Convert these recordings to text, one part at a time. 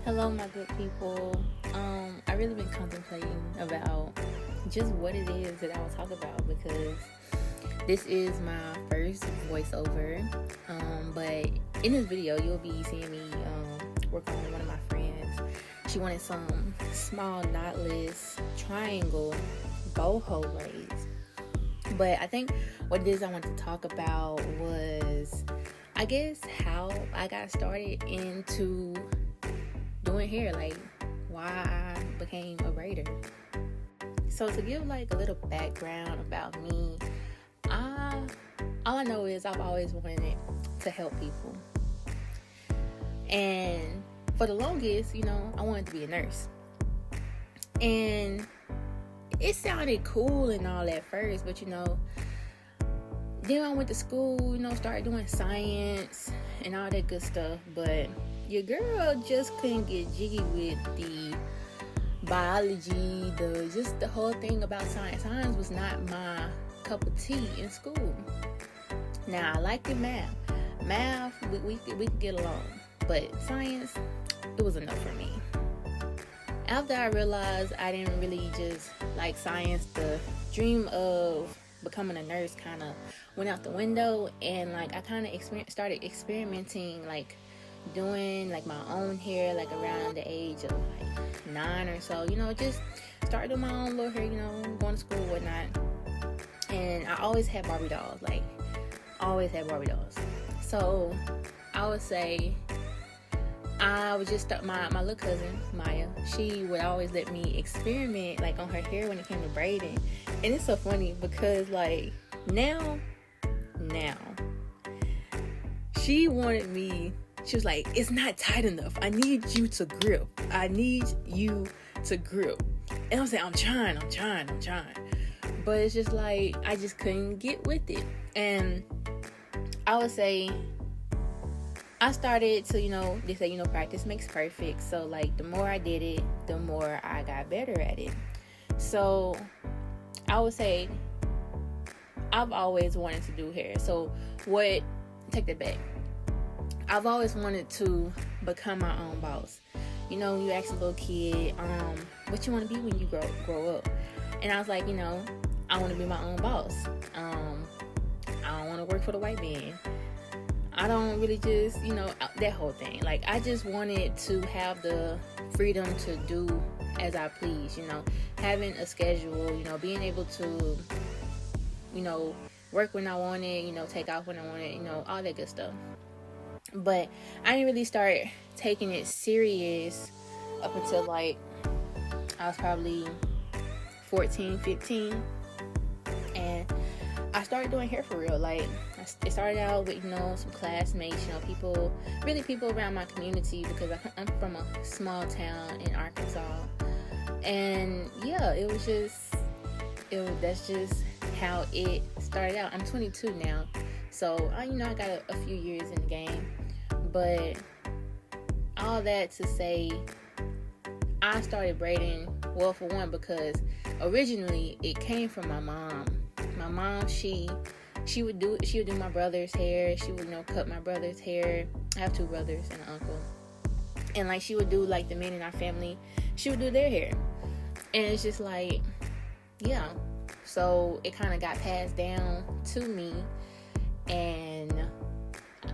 Hello, my good people. I really been contemplating about just what it is that I will talk about because this is my first voiceover. But in this video, you'll be seeing me work on one of my friends. She wanted some small knotless triangle boho braids. But I think what it is I want to talk about was, I guess, how I got started into doing hair, like why I became a braider. So to give like a little background about me, all I know is I've always wanted to help people, and for the longest, I wanted to be a nurse, and it sounded cool and all at first, but then I went to school, started doing science and all that good stuff, but your girl just couldn't get jiggy with the biology, the whole thing about science. Science was not my cup of tea in school. Now I liked the math. We could get along, but science, it was enough for me. After I realized I didn't really just like science, the dream of becoming a nurse kind of went out the window, and like I kind of started experimenting, like doing like my own hair, like around the age of like 9 or so, just started doing my own little hair, going to school, whatnot. And I always had Barbie dolls, so I would say I would just start, my little cousin Maya, she would always let me experiment like on her hair when it came to braiding. And it's so funny because like now she wanted me, she was like, it's not tight enough. I need you to grip. And I was like, I'm trying. But it's just like, I just couldn't get with it. And I would say, I started to, they say, practice makes perfect. So like, the more I did it, the more I got better at it. So I would say, I've always wanted to do hair. So take that back. I've always wanted to become my own boss. You ask a little kid, what you want to be when you grow up? And I was like, I want to be my own boss. I don't want to work for the white man. I don't really just, that whole thing. Like, I just wanted to have the freedom to do as I please, having a schedule, being able to, work when I want it, take off when I want it, all that good stuff. But I didn't really start taking it serious up until like I was probably 14, 15. And I started doing hair for real. Like, it started out with, some classmates, people around my community, because I'm from a small town in Arkansas. And yeah, that's just how it started out. I'm 22 now. So, I got a few years in the game. But all that to say, I started braiding, well, for one, because originally it came from my mom. My mom, she would do my brother's hair. She would, cut my brother's hair. I have 2 brothers and an uncle. And like, she would do like the men in our family, she would do their hair. And it's just like, yeah. So it kind of got passed down to me, and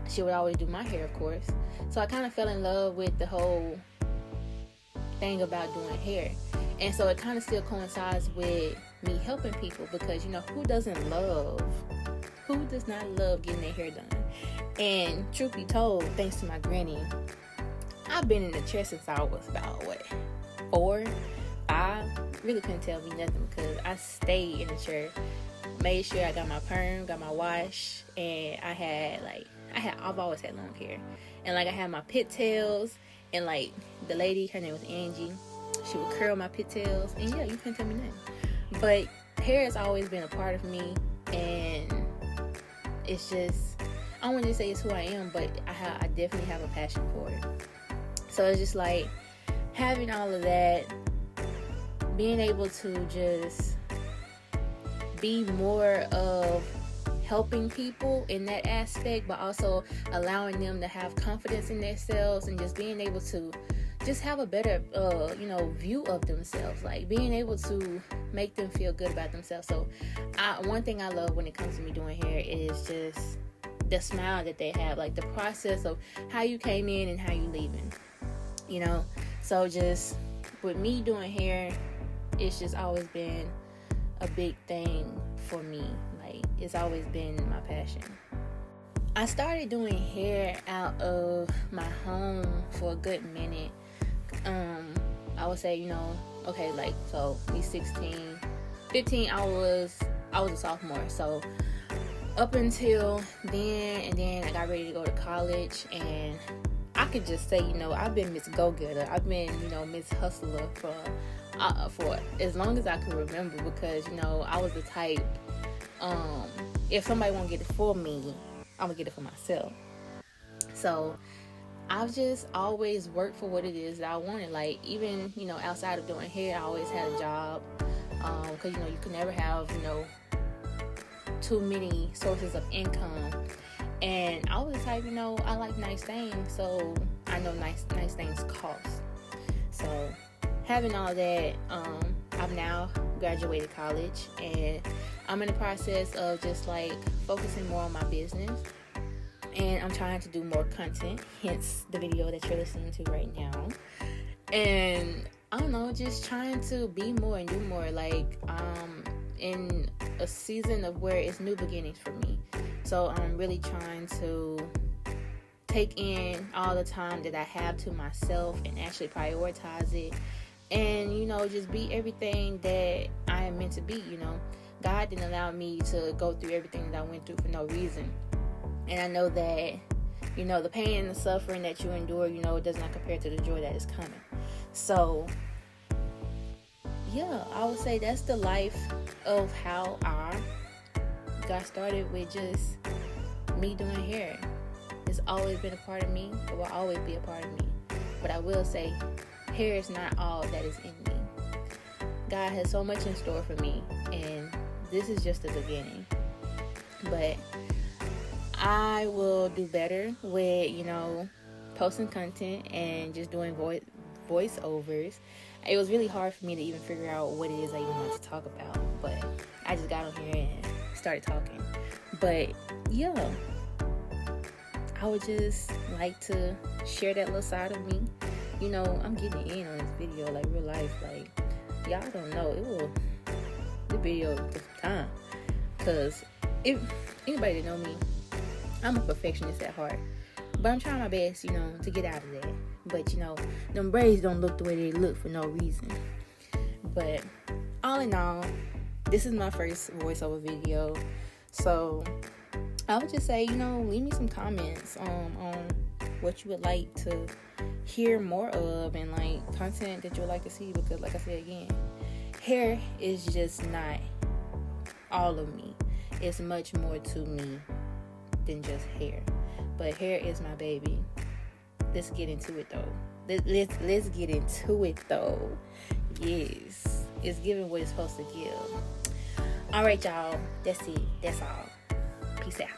she would always do my hair, of course. So I kind of fell in love with the whole thing about doing hair. And so it kind of still coincides with me helping people, because, who does not love getting their hair done? And truth be told, thanks to my granny, I've been in the chair since I was about, 4? I really couldn't tell me nothing, because I stayed in the chair, made sure I got my perm, got my wash, and I've always had long hair. And like, I had my pigtails, and like, the lady, her name was Angie, she would curl my pigtails, and yeah, you couldn't tell me nothing. But hair has always been a part of me, and it's just, I don't want to say it's who I am, but I definitely have a passion for it. So it's just like, having all of that, being able to just be more of helping people in that aspect, but also allowing them to have confidence in themselves, and just being able to just have a better, view of themselves. Like being able to make them feel good about themselves. So one thing I love when it comes to me doing hair is just the smile that they have, like the process of how you came in and how you leaving, so just with me doing hair, it's just always been a big thing for me. Like it's always been my passion. I started doing hair out of my home for a good minute. I would say, so me 16, 15, I was a sophomore. So up until then, and then I got ready to go to college, and I could just say, I've been Miss Go-Getter. I've been, Miss Hustler for as long as I can remember, because, I was the type, if somebody won't get it for me, I'm gonna get it for myself. So I've just always worked for what it is that I wanted. Like even, outside of doing hair, I always had a job, because, you can never have, too many sources of income. And I was the type, I like nice things, so I know nice things cost. So having all that, I've now graduated college, and I'm in the process of just like focusing more on my business, and I'm trying to do more content, hence the video that you're listening to right now. And I don't know, just trying to be more and do more. Like in a season of where it's new beginnings for me, so I'm really trying to take in all the time that I have to myself and actually prioritize it, and just be everything that I am meant to be. God didn't allow me to go through everything that I went through for no reason, and I know that the pain and the suffering that you endure, it does not compare to the joy that is coming. So yeah, I would say that's the life of how I got started with just me doing hair. It's always been a part of me. It will always be a part of me. But I will say, hair is not all that is in me. God has so much in store for me, and this is just the beginning. But I will do better with, posting content and just doing voiceovers. It was really hard for me to even figure out what it is I even wanted to talk about, but I just got on here and started talking. But yeah, I would just like to share that little side of me. I'm getting in on this video, like real life. Like, y'all don't know, the video took some time, because if anybody that know me, I'm a perfectionist at heart, but I'm trying my best, to get out of that. But them braids don't look the way they look for no reason. But all in all, this is my first voiceover video, so I would just say, leave me some comments on what you would like to hear more of, and like content that you would like to see, because like I said again, hair is just not all of me. It's much more to me than just hair. But hair is my baby. Let's get into it though. Let's get into it though. Yes, it's giving what it's supposed to give. All right, y'all. That's it. That's all. Peace out.